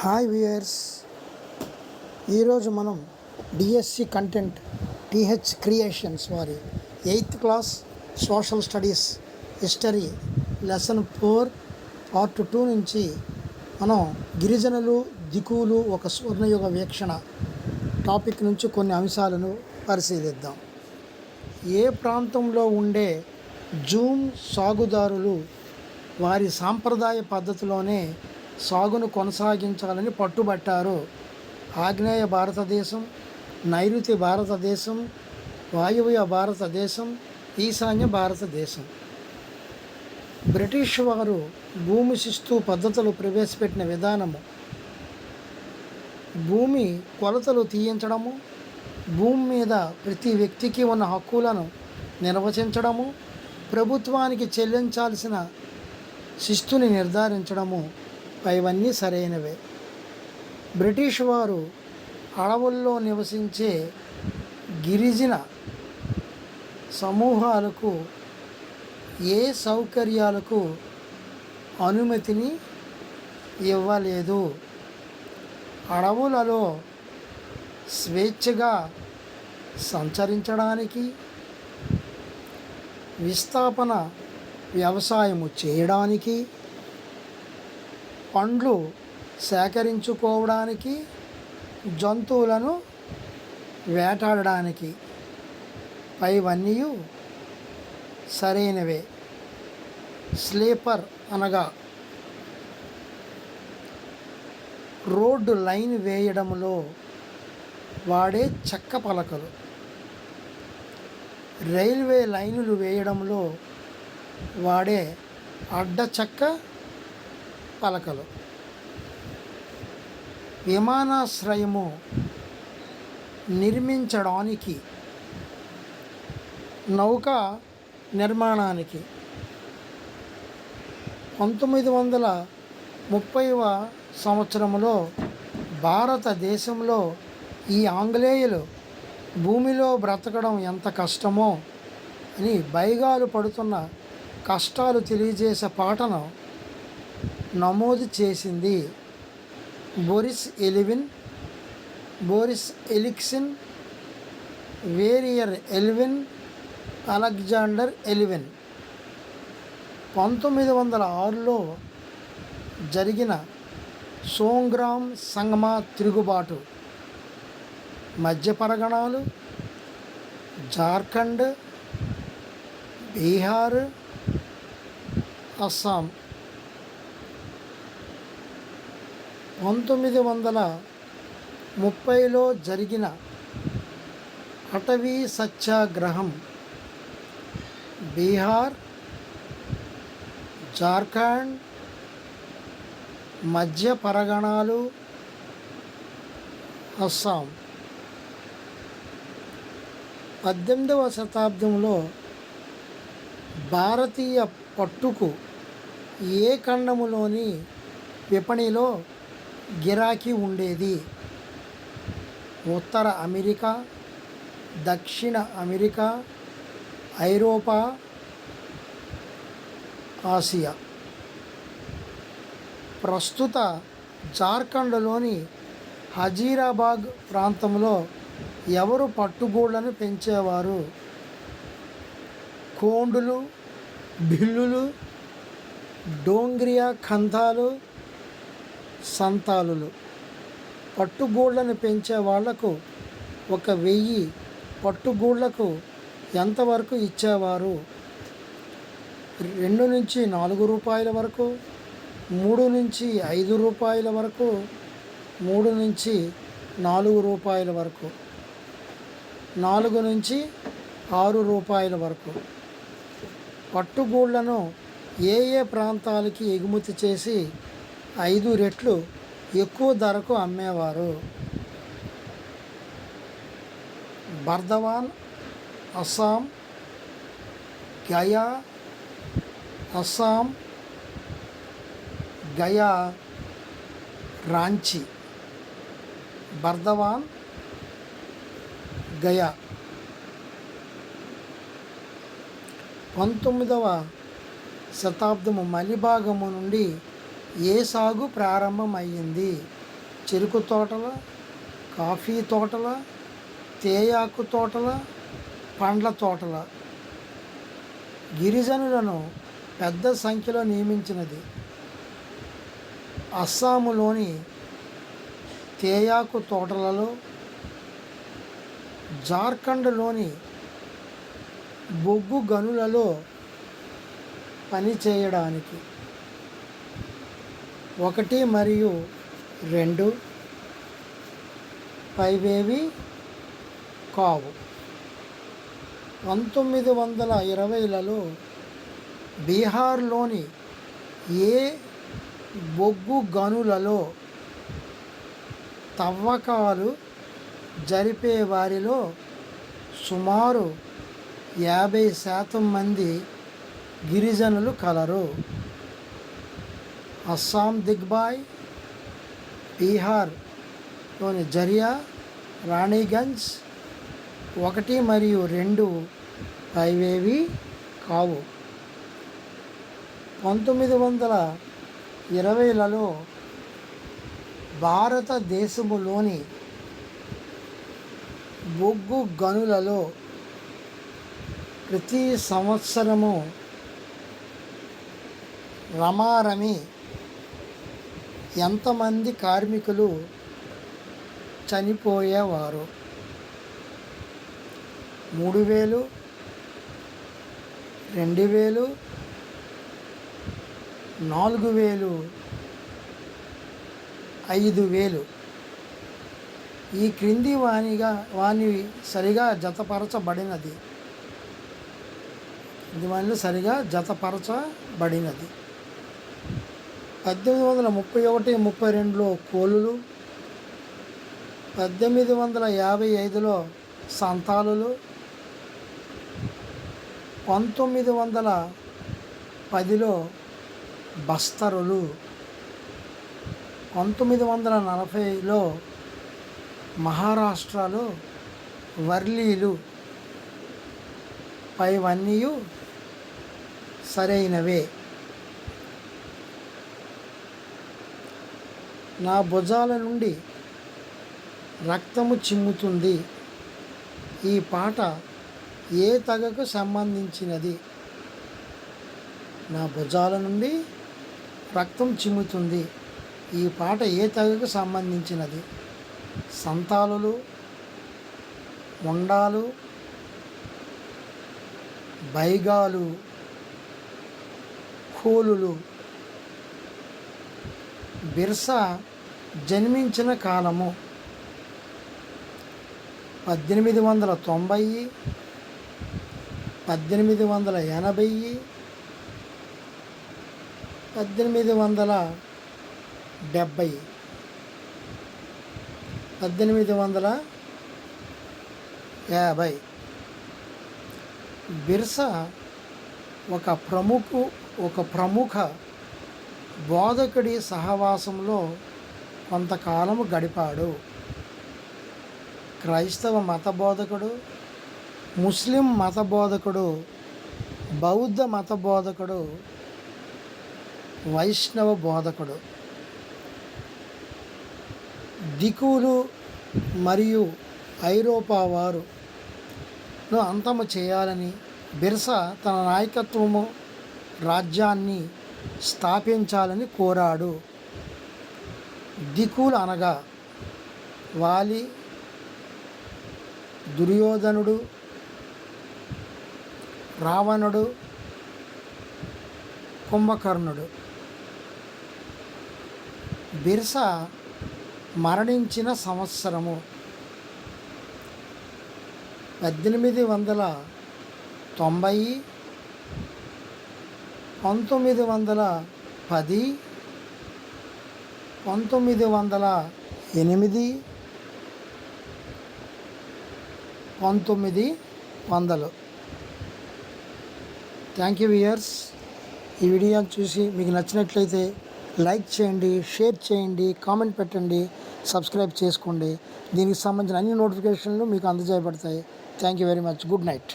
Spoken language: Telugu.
హాయ్ వ్యూయర్స్, ఈరోజు మనం డిఎస్సి కంటెంట్ టీహెచ్ క్రియేషన్స్ వారి 8th class social studies history lesson 4 part 2 నుంచి మనం గిరిజనులు దిక్కులు ఒక స్వర్ణయుగ వీక్షణ టాపిక్ నుంచి కొన్ని అంశాలను పరిశీలిద్దాం. ఏ ప్రాంతంలో ఉండే జూమ్ సాగుదారులు వారి సాంప్రదాయ పద్ధతిలోనే సాగును కొనసాగించాలని పట్టుబట్టారు. ఆగ్నేయ భారతదేశం, నైరుతి భారతదేశం, వాయువ్య భారతదేశం, ఈశాన్య భారతదేశం. బ్రిటిష్ వారు భూమి శిస్తు పద్ధతులు ప్రవేశపెట్టిన విధానము భూమి కొలతలు తీయించడము, భూమి మీద ప్రతి వ్యక్తికి ఉన్న హక్కులను నిర్వచించడము, ప్రభుత్వానికి చెల్లించాల్సిన శిస్తుని నిర్ధారించడము ఇవన్నీ సరైనవే. బ్రిటిష్ వారు అడవుల్లో నివసించే గిరిజన సమూహాలకు ఏ సౌకర్యాలకు అనుమతిని ఇవ్వలేదు. అడవులలో స్వేచ్ఛగా సంచరించడానికి, విస్థాపన వ్యవసాయము చేయడానికి, పండ్లు సేకరించుకోవడానికి, జంతువులను వేటాడడానికి ఇవన్నీ సరైనవే. స్లీపర్ అనగా రోడ్డు లైన్ వేయడంలో వాడే చెక్క పలకలు, రైల్వే లైనులు వేయడంలో వాడే అడ్డ చెక్క పలకలు, విమానాశ్రయము నిర్మించడానికి, నౌకా నిర్మాణానికి 1930వ సంవత్సరంలో భారతదేశంలో ఈ ఆంగ్లేయులు భూమిలో బ్రతకడం ఎంత కష్టమో అని బైగాలు పడుతున్న కష్టాలు తెలియజేసే పాటను నమోదు చేసింది. బోరిస్ ఎలిక్సిన్, వేరియర్ ఎల్విన్, అలెగ్జాండర్ ఎల్విన్ 1906లో జరిగిన సోంగ్రామ్ సంగమ తిరుగుబాటు మధ్య పరగణాలు, జార్ఖండ్, బీహార్, అస్సాం 1930లో జరిగిన అటవీ సత్యాగ్రహం బీహార్, జార్ఖండ్, మధ్య పరగణాలు, అస్సాం. 18వ శతాబ్దంలో భారతీయ పట్టుకు ఏ ఖండములోని విపణిలో గిరాకీ ఉండేది? ఉత్తర అమెరికా, దక్షిణ అమెరికా, ఐరోపా, ఆసియా. ప్రస్తుత జార్ఖండ్లోని హజీరాబాద్ ప్రాంతంలో ఎవరు పట్టుగూళ్ళను పెంచేవారు? కోండులు, భిల్లులు, డోంగ్రియా ఖంతాలు, సంతాలులు. పట్టుగూళ్ళను పెంచే వాళ్లకు 1000 పట్టుగూళ్ళకు ఎంతవరకు ఇచ్చేవారు? 2 నుంచి 4 రూపాయల వరకు, 3 నుంచి 5 రూపాయల వరకు, 3 నుంచి 4 రూపాయల వరకు, 4 నుంచి 6 రూపాయల వరకు. పట్టుగూళ్ళను ఏ ప్రాంతాలకి ఎగుమతి చేసి 5 రెట్లు ఎక్కువ ధరకు అమ్మేవారు? బర్దవాన్, అస్సాం, గయా, అస్సాం, గయా, రాంచీ. బర్దవాన్, గయా. 19వ శతాబ్దము మలిభాగము నుండి ఏ సాగు ప్రారంభమయ్యింది? చెరుకు తోటల, కాఫీ తోటల, తేయాకు తోటల, పండ్ల తోటల గిరిజనులను పెద్ద సంఖ్యలో నియమించినది. అస్సాములోని తేయాకు తోటలలో, జార్ఖండ్లోని బొగ్గు గనులలో పనిచేయడానికి 1 మరియు 2 పైవేవి కావు. 1920లలో బీహార్లోని ఏ బొగ్గు గనులలో తవ్వకాలు జరిపే వారిలో సుమారు 50% మంది గిరిజనులు కలరు. అస్సాం దిగ్బాయ్, బీహార్లోని జరియా, రాణిగంజ్ 1 మరియు 2 పైవేవి కావు. 1920లలో భారతదేశములోని బొగ్గు గనులలో ప్రతి సంవత్సరము రమారమి ఎంతమంది కార్మికులు చనిపోయేవారు? 3000, 2000, 4000, 5000 ఈ క్రింది వాని సరిగా జతపరచబడినది. 1831-32లో కోలులు, 1855లో సంతాలులు, 1910లో బస్తరులు, 1940లో మహారాష్ట్రలో వర్లీలు. పైవన్నీ సరైనవే. నా భుజాల నుండి రక్తము చిమ్ముతుంది. ఈ పాట ఏ తెగకు సంబంధించినది? నా భుజాల నుండి రక్తం చిమ్ముతుంది. ఈ పాట ఏ తెగకు సంబంధించినది? సంతాలులు, ముండాలు, బైగాలు, కోలులు. బిర్సా జన్మించిన కాలము 1890, 1880, 1870, 1850. బిర్సా ఒక ప్రముఖ బోధకుడి సహవాసంలో కొంతకాలము గడిపాడు. క్రైస్తవ మత బోధకుడు, ముస్లిం మత బోధకుడు, బౌద్ధ మత బోధకుడు, వైష్ణవ బోధకుడు. దిక్కులు మరియు ఐరోపా వారును అంతము చేయాలని బిర్సా తన నాయకత్వము రాజ్యాన్ని స్థాపించాలని కోరాడు. దిక్కులు అనగా వాలి, దుర్యోధనుడు, రావణుడు, కుంభకర్ణుడు. బిర్సా మరణించిన సంవత్సరము 1890, 1910, 1908, 1900. Thank you viewers. ఈ వీడియో చూసి మీకు నచ్చినట్లయితే లైక్ చేయండి, షేర్ చేయండి, కామెంట్ పెట్టండి, సబ్స్క్రైబ్ చేసుకోండి. దీనికి సంబంధించిన అన్ని నోటిఫికేషన్లు మీకు అందజేయబడతాయి. Thank you very much. Good night.